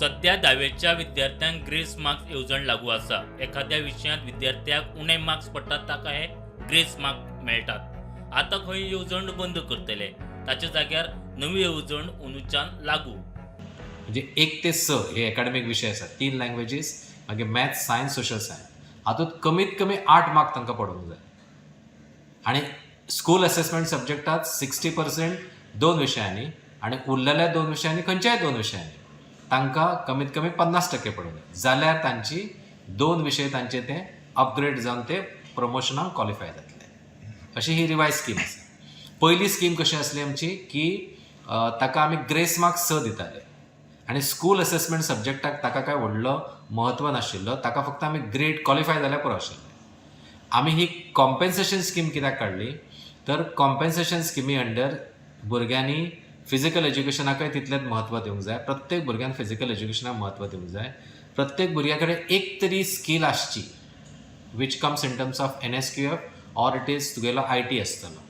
सध्या 10वीच्या विद्यार्थ्यांक grace marks येवजण लागू आसा। एखाद्या विशयांत विद्यार्थ्याक उणे मार्क्स पडटात ताका हे ग्रेस मार्क्स मेळटात। आता खंय येवजण बंद करतले, ताच्या जाग्यार नवी येवजण अंदूच्यान लागू। म्हणजे 1 ते 6 हे एकाडेमीक विशय आसात, 3 लँग्वेजीस, मागीर मॅथ्स, सायन्स, सोशल सायन्स। हातूंत कमीत कमी 8 मार्क तांकां पडूंक जाय। आनी स्कूल असेसमेंट सब्जेक्टात 60% 2 विशयांनी आनी उरलेल्या 2 विशयांनी खंयच्याय 2 विशयांनी तांकां कमीत कमी 50% पडूंक जाय। जाल्यार तांची 2 विशय तांचे ते अपग्रेड जावन ते प्रमोशनाक क्वॉलिफाय जातले। अशी ही रिवायज स्कीम आसा। पयली स्कीम कशी आसली आमची की ताका आमी ग्रेस मार्क्स 6 दिताले आनी स्कूल असेसमेंट सब्जेक्टाक ताका काय व्हडलो महत्व नाशिल्लो, ताका फक्त आमी ग्रेड क्वॉलिफाय जाल्यार पुरो आशिल्लें। आमी ही कॉम्पेन्सेशन स्कीम कित्याक काडली तर कॉम्पेन्सेशन स्किमी अंडर भुरग्यांनी फिजिकल एज्युकेशनाकय तितलेंच म्हत्व दिवंक जाय। प्रत्येक भुरग्यान फिजिकल एज्युकेशनाक म्हत्व दिवंक जाय। प्रत्येक भुरग्या कडेन एक तरी स्कील आसची which comes in terms of NSQF or it is तुगेलो IT आसतलो,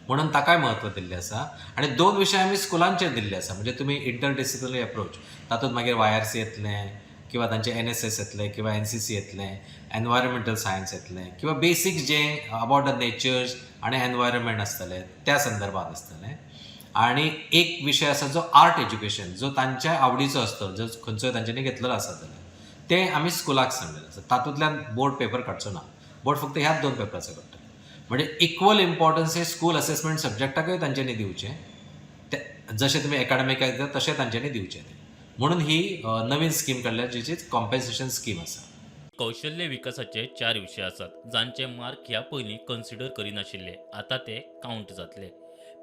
म्हणून ताकाय म्हत्व दिल्लें आसा। आनी 2 विशय आमी स्कुलांचेर दिल्ले आसा, म्हणजे तुमी इंटरडिसिप्लिनरी अप्रोच, तातूंत मागीर YRC येतलें किंवा तांचे NSS येतलें किंवा NCC येतलें, एनवायरमेंटल सायन्स येतलें किंवा बेसीक जे अबावट द नेचर्स आनी एनवायरमेंट आसतलें त्या संदर्भात आसतलें। आनी एक विशय आसा जो आर्ट एज्युकेशन, जो तांच्या आवडीचो आसतलो, जो खंयचोय तांच्यांनी घेतलेलो आसा जाल्यार ते आमी स्कुलाक सांगलेलें आसा। तातूंतल्यान बोर्ड पेपर काडचो ना, बोर्ड फक्त ह्याच 2 पेपराचो काडटलो। म्हणजे इक्वल इम्पॉर्टन्स हे स्कूल असेसमेंट सब्जेक्टाकय तांच्यांनी दिवचें, ते जशें तुमी एकाडेमीक दिता तशें तांच्यांनी दिवचें ते। म्हणून ही नवीन स्कीम काडल्या जिची कॉम्पेन्सेशन स्कीम आसा। कौशल्य विकासाचे 4 विशय आसात, जांचे मार्क ह्या पयलीं कन्सिडर करिनाशिल्ले, आता ते काउंट जातले।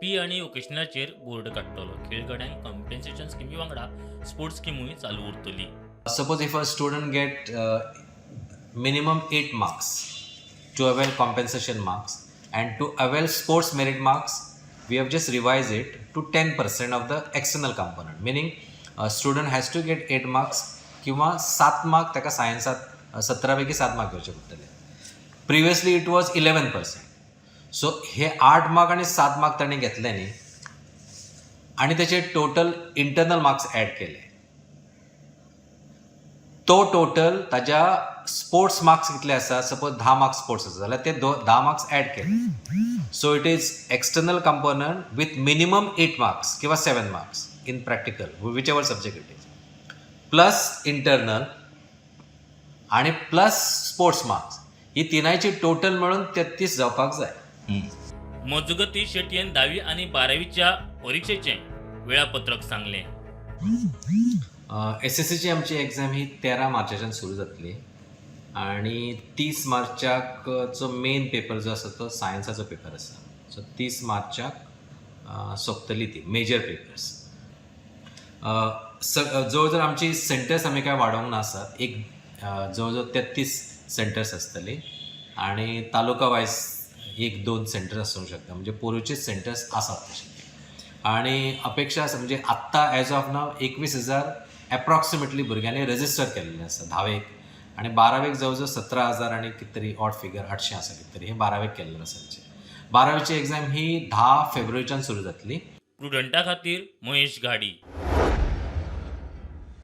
पी आनी वोकेशनलाचेर बोर्ड काडटलो। खेळगड्यांक कॉम्पेन्सेशन स्किमी वांगडा स्पोर्ट्स स्किमूय चालू उरतली। Suppose if a student get minimum 8 marks to avail compensation marks, and to avail sports merit marks, we have just revised it to 10% of the external component, meaning a student has to get 8 marks किंवा 7 mark ताका सायन्सात 17 पैकी 7 mark घेवचे पडटले। Previously it was 11%। So हे 8 mark आनी 7 mark ताणें घेतले न्ही, आनी तेचे टोटल इंटरनल मार्क्स ॲड केले, तो टोटल ताज्या स्पोर्ट्स मार्क्स कितले आसा, सपोज 10 मार्क्स स्पोर्ट्स आसा जाल्यार ते 10 मार्क्स ॲड केले। So it is external component with minimum 8 marks किंवा 7 marks in practical which ever subject it is, plus internal आणि प्लस स्पोर्ट्स मार्क्स, ही तिनायची टोटल मिळून 33 जावपाक जाय। मजगती शेटयेन 10वी आनी 12वीच्या परीक्षेचे वेळापत्रक सांगले। SSCची आमची एग्जाम ही 13 मार्चाच्यान सुरू जातली आणि 30 मार्चाक जो मेन पेपर जो आसा तो सायन्साचो पेपर आसा। सो 30 मार्चाक सोंपतली ती मेजर पेपर्स। जवळ जवळ आमची सेंटर्स आमी काय वाडोवंक ना आसात, एक जवळ जवळ 33 सेंटर्स आसतली आनी तालुका वायज 1-2 सेंटर्स आसूंक शकता, म्हणजे पोरूचेच सेंटर्स आसात तशे। आनी अपेक्षा आसा म्हणजे आत्ता एज ऑफ नाव 21,000 एप्रॉक्सिमेटली भुरग्यांनी रजिस्टर केल्लें आसा 10वेक, आनी 12वेक जवळ जवळ 17,000 आनी कितें तरी ऑड फिगर 800 आसा कितें तरी, हे 12वेक केल्लें आसा। 12वीची एग्जाम ही 10 फेब्रुवारीच्यान सुरू जातली। स्टुडंटा खातीर महेश घाडी।